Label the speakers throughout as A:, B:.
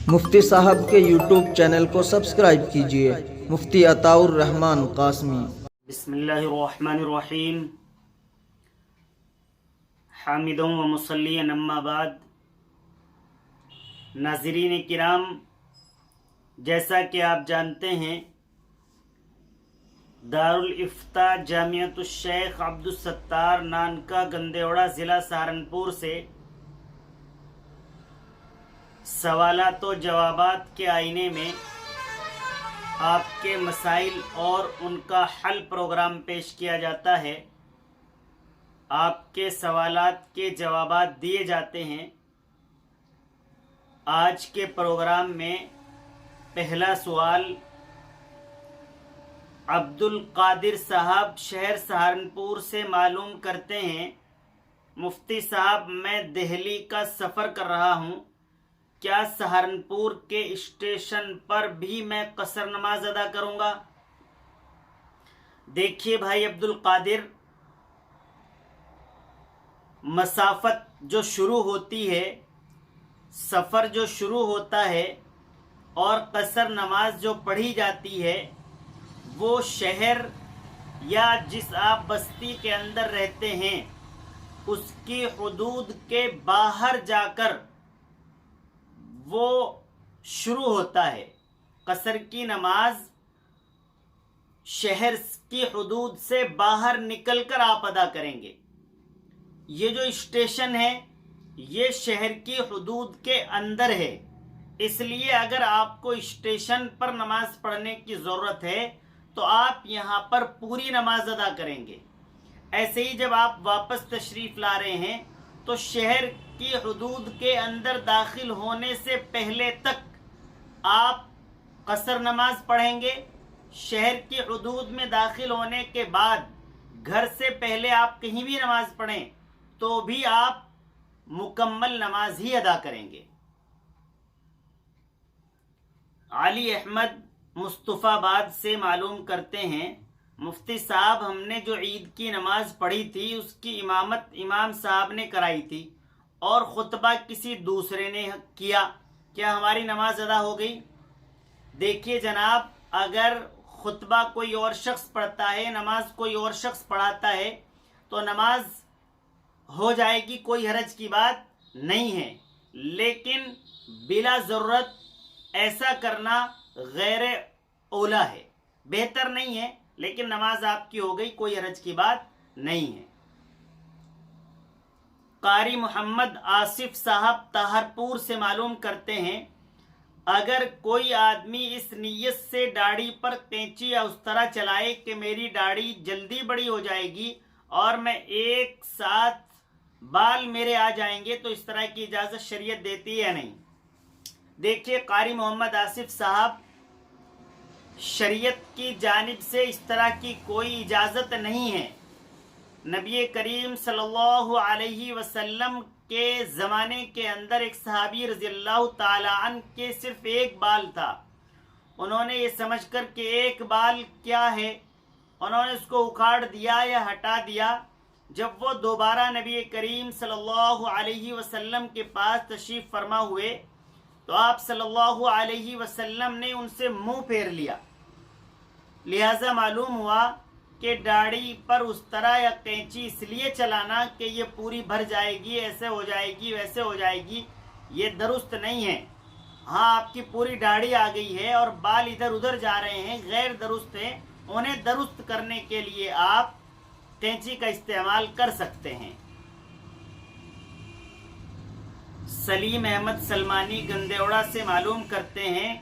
A: مفتی صاحب کے YouTube channel کو سبسکرائب کیجئے، مفتی عطاء الرحمن قاسمی۔
B: بسم اللہ الرحمن الرحیم، حامدوں و مصلیًا اما بعد۔ ناظرین کرام، جیسا کہ آپ جانتے ہیں، دارالافتاء جامعۃ الشیخ عبدالستار نانکا گندیوڑا ضلع سہارنپور سے سوالات و جوابات کے آئینے میں آپ کے مسائل اور ان کا حل پروگرام پیش کیا جاتا ہے۔ آپ کے سوالات کے جوابات دیے جاتے ہیں۔ آج کے پروگرام میں پہلا سوال عبد القادر صاحب شہر سہارنپور سے معلوم کرتے ہیں، مفتی صاحب میں دہلی کا سفر کر رہا ہوں، کیا سہارنپور کے اسٹیشن پر بھی میں قصر نماز ادا کروں گا؟ دیکھیے بھائی عبد القادر، مسافت جو شروع ہوتی ہے، سفر جو شروع ہوتا ہے اور قصر نماز جو پڑھی جاتی ہے، وہ شہر یا جس آپ بستی کے اندر رہتے ہیں اس کی حدود کے باہر جا کر وہ شروع ہوتا ہے۔ قصر کی نماز شہر کی حدود سے باہر نکل کر آپ ادا کریں گے۔ یہ جو اسٹیشن ہے یہ شہر کی حدود کے اندر ہے، اس لیے اگر آپ کو اسٹیشن پر نماز پڑھنے کی ضرورت ہے تو آپ یہاں پر پوری نماز ادا کریں گے۔ ایسے ہی جب آپ واپس تشریف لا رہے ہیں تو شہر کی حدود کے اندر داخل ہونے سے پہلے تک آپ قصر نماز پڑھیں گے۔ شہر کی حدود میں داخل ہونے کے بعد گھر سے پہلے آپ کہیں بھی نماز پڑھیں تو بھی آپ مکمل نماز ہی ادا کریں گے۔ علی احمد مصطفیٰ آباد سے معلوم کرتے ہیں، مفتی صاحب ہم نے جو عید کی نماز پڑھی تھی اس کی امامت امام صاحب نے کرائی تھی اور خطبہ کسی دوسرے نے کیا، کیا ہماری نماز ادا ہو گئی؟ دیکھیے جناب، اگر خطبہ کوئی اور شخص پڑھتا ہے، نماز کوئی اور شخص پڑھاتا ہے تو نماز ہو جائے گی، کوئی حرج کی بات نہیں ہے، لیکن بلا ضرورت ایسا کرنا غیر اولا ہے، بہتر نہیں ہے، لیکن نماز آپ کی ہو گئی، کوئی حرج کی بات نہیں ہے۔ قاری محمد آصف صاحب طاہرپور سے معلوم کرتے ہیں، اگر کوئی آدمی اس نیت سے داڑھی پر قینچی یا استرا چلائے کہ میری داڑھی جلدی بڑی ہو جائے گی اور میں ایک ساتھ بال میرے آ جائیں گے، تو اس طرح کی اجازت شریعت دیتی ہے یا نہیں؟ دیکھیے قاری محمد آصف صاحب، شریعت کی جانب سے اس طرح کی کوئی اجازت نہیں ہے۔ نبی کریم صلی اللہ علیہ وسلم کے زمانے کے اندر ایک صحابی رضی اللہ تعالی عنہ کے صرف ایک بال تھا، انہوں نے یہ سمجھ کر کہ ایک بال کیا ہے، انہوں نے اس کو اکھاڑ دیا یا ہٹا دیا۔ جب وہ دوبارہ نبی کریم صلی اللہ علیہ وسلم کے پاس تشریف فرما ہوئے تو آپ صلی اللہ علیہ وسلم نے ان سے منہ پھیر لیا، لہذا معلوم ہوا کہ داڑھی پر اس طرح یا قینچی اس لیے چلانا کہ یہ پوری بھر جائے گی، ایسے ہو جائے گی، ویسے ہو جائے گی، یہ درست نہیں ہے۔ ہاں، آپ کی پوری داڑھی آ گئی ہے اور بال ادھر ادھر جا رہے ہیں، غیر درست ہیں، انہیں درست کرنے کے لیے آپ قینچی کا استعمال کر سکتے ہیں۔ سلیم احمد سلمانی گندیوڑا سے معلوم کرتے ہیں،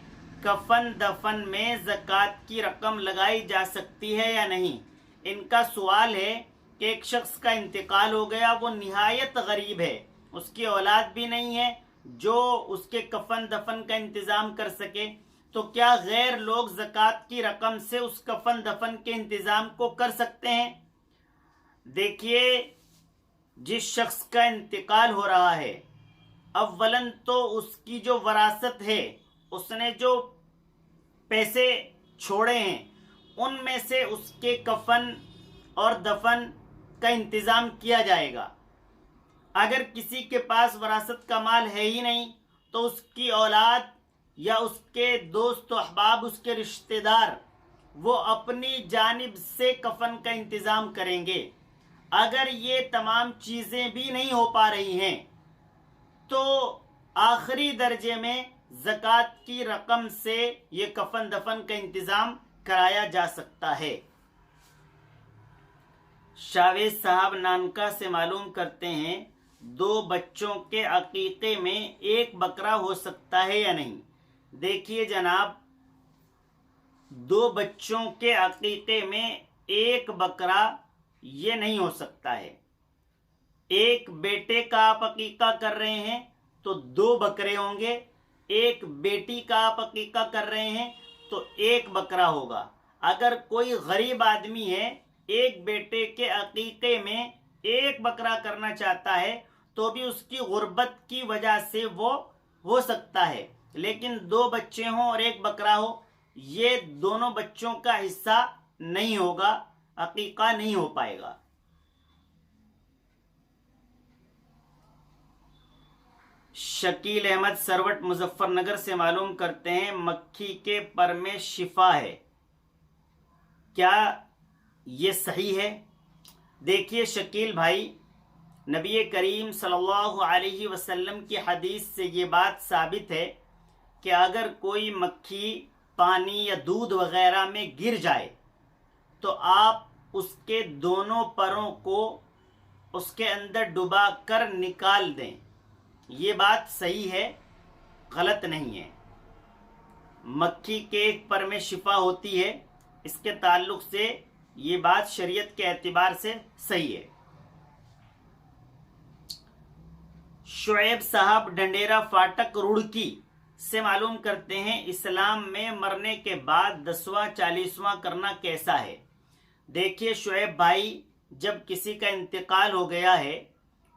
B: کفن دفن میں زکوٰۃ کی رقم لگائی جا سکتی ہے یا نہیں؟ ان کا سوال ہے کہ ایک شخص کا انتقال ہو گیا، وہ نہایت غریب ہے، اس کی اولاد بھی نہیں ہے جو اس کے کفن دفن کا انتظام کر سکے، تو کیا غیر لوگ زکوٰۃ کی رقم سے اس کفن دفن کے انتظام کو کر سکتے ہیں؟ دیکھیے، جس شخص کا انتقال ہو رہا ہے، اولاً تو اس کی جو وراثت ہے، اس نے جو پیسے چھوڑے ہیں ان میں سے اس کے کفن اور دفن کا انتظام کیا جائے گا۔ اگر کسی کے پاس وراثت کا مال ہے ہی نہیں تو اس کی اولاد یا اس کے دوست و احباب، اس کے رشتہ دار، وہ اپنی جانب سے کفن کا انتظام کریں گے۔ اگر یہ تمام چیزیں بھی نہیں ہو پا رہی ہیں تو آخری درجے میں زکوٰۃ کی رقم سے یہ کفن دفن کا انتظام کرایا جا سکتا ہے۔ شاویز صاحب نانکا سے معلوم کرتے ہیں 2 بچوں کے عقیقے میں 1 بکرا ہو سکتا ہے یا نہیں؟ دیکھیے جناب، 2 بچوں کے عقیقے میں 1 بکرا یہ نہیں ہو سکتا ہے۔ 1 بیٹے کا آپ عقیقہ کر رہے ہیں تو 2 بکرے ہوں گے، 1 بیٹی کا آپ عقیقہ کر رہے ہیں تو 1 بکرا ہوگا۔ اگر کوئی غریب آدمی ہے، 1 بیٹے کے عقیقے میں 1 بکرا کرنا چاہتا ہے تو بھی اس کی غربت کی وجہ سے وہ ہو سکتا ہے، لیکن 2 بچے ہوں اور 1 بکرا ہو، یہ دونوں بچوں کا حصہ نہیں ہوگا، عقیقہ نہیں ہو پائے گا۔ شکیل احمد سروٹ مظفر نگر سے معلوم کرتے ہیں مکھی کے پر میں شفا ہے، کیا یہ صحیح ہے؟ دیکھیے شکیل بھائی، نبی کریم صلی اللہ علیہ وسلم کی حدیث سے یہ بات ثابت ہے کہ اگر کوئی مکھی پانی یا دودھ وغیرہ میں گر جائے تو آپ اس کے دونوں پروں کو اس کے اندر ڈبا کر نکال دیں۔ یہ بات صحیح ہے، غلط نہیں ہے۔ مکھی کے ایک پر میں شفا ہوتی ہے، اس کے تعلق سے یہ بات شریعت کے اعتبار سے صحیح ہے۔ شعیب صاحب ڈنڈیرا فاٹک روڑکی سے معلوم کرتے ہیں اسلام میں مرنے کے بعد 10واں 40واں کرنا کیسا ہے؟ دیکھیے شعیب بھائی، جب کسی کا انتقال ہو گیا ہے،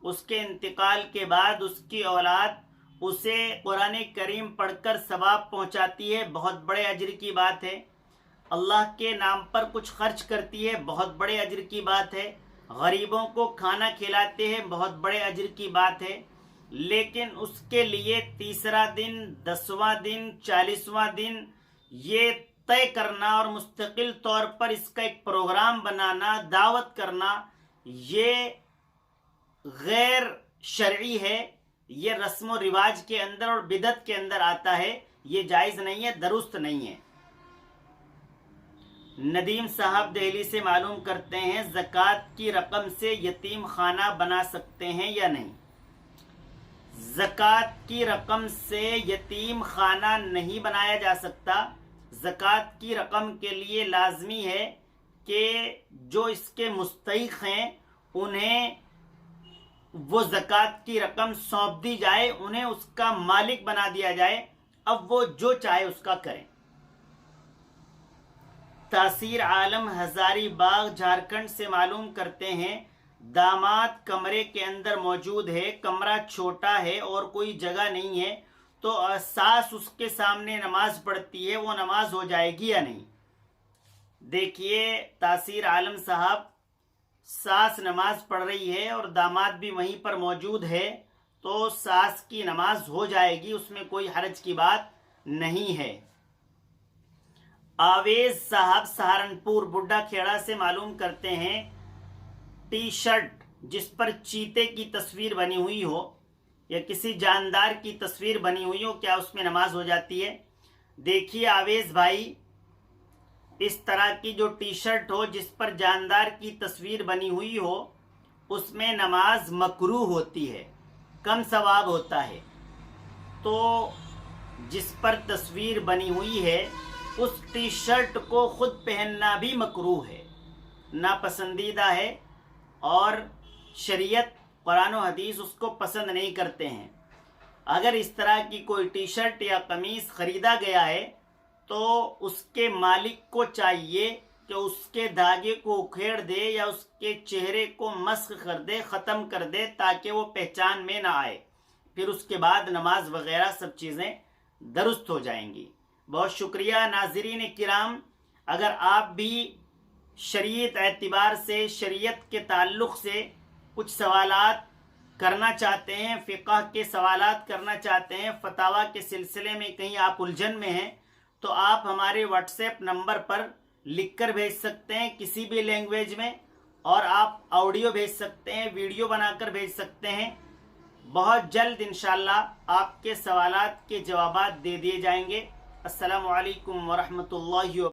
B: اس کے انتقال کے بعد اس کی اولاد اسے قرآن کریم پڑھ کر ثواب پہنچاتی ہے، بہت بڑے اجر کی بات ہے۔ اللہ کے نام پر کچھ خرچ کرتی ہے، بہت بڑے اجر کی بات ہے۔ غریبوں کو کھانا کھلاتے ہیں، بہت بڑے اجر کی بات ہے۔ لیکن اس کے لیے 30واں دن، 10واں دن، 40واں دن یہ طے کرنا اور مستقل طور پر اس کا ایک پروگرام بنانا، دعوت کرنا، یہ غیر شرعی ہے، یہ رسم و رواج کے اندر اور بدعت کے اندر آتا ہے، یہ جائز نہیں ہے، درست نہیں ہے۔ ندیم صاحب دہلی سے معلوم کرتے ہیں زکوٰۃ کی رقم سے یتیم خانہ بنا سکتے ہیں یا نہیں؟ زکوٰۃ کی رقم سے یتیم خانہ نہیں بنایا جا سکتا۔ زکوٰۃ کی رقم کے لیے لازمی ہے کہ جو اس کے مستحق ہیں انہیں وہ زکوٰۃ کی رقم سونپ دی جائے، انہیں اس کا مالک بنا دیا جائے، اب وہ جو چاہے اس کا کریں۔ تاثیر عالم ہزاری باغ جھارکھنڈ سے معلوم کرتے ہیں داماد کمرے کے اندر موجود ہے، کمرہ چھوٹا ہے اور کوئی جگہ نہیں ہے تو ساس اس کے سامنے نماز پڑھتی ہے، وہ نماز ہو جائے گی یا نہیں؟ دیکھیے تاثیر عالم صاحب، ساس نماز پڑھ رہی ہے اور داماد بھی وہیں پر موجود ہے تو ساس کی نماز ہو جائے گی، اس میں کوئی حرج کی بات نہیں ہے۔ آویز صاحب سہارنپور بڈھا کھیڑا سے معلوم کرتے ہیں ٹی شرٹ جس پر چیتے کی تصویر بنی ہوئی ہو یا کسی جاندار کی تصویر بنی ہوئی ہو، کیا اس میں نماز ہو جاتی ہے؟ دیکھیے آویز بھائی، اس طرح کی جو ٹی شرٹ ہو جس پر جاندار کی تصویر بنی ہوئی ہو، اس میں نماز مکروہ ہوتی ہے، کم ثواب ہوتا ہے۔ تو جس پر تصویر بنی ہوئی ہے اس ٹی شرٹ کو خود پہننا بھی مکروہ ہے، ناپسندیدہ ہے، اور شریعت قرآن و حدیث اس کو پسند نہیں کرتے ہیں۔ اگر اس طرح کی کوئی ٹی شرٹ یا قمیص خریدا گیا ہے تو اس کے مالک کو چاہیے کہ اس کے دھاگے کو اکھیڑ دے یا اس کے چہرے کو مسخ کر دے، ختم کر دے، تاکہ وہ پہچان میں نہ آئے، پھر اس کے بعد نماز وغیرہ سب چیزیں درست ہو جائیں گی۔ بہت شکریہ ناظرین کرام، اگر آپ بھی شریعت اعتبار سے، شریعت کے تعلق سے کچھ سوالات کرنا چاہتے ہیں، فقہ کے سوالات کرنا چاہتے ہیں، فتاوا کے سلسلے میں کہیں آپ الجھن میں ہیں، تو آپ ہمارے واٹس ایپ نمبر پر لکھ کر بھیج سکتے ہیں کسی بھی لینگویج میں، اور آپ آڈیو بھیج سکتے ہیں، ویڈیو بنا کر بھیج سکتے ہیں۔ بہت جلد انشاءاللہ آپ کے سوالات کے جوابات دے دیے جائیں گے۔ السلام علیکم ورحمۃ اللہ وبرکاتہ۔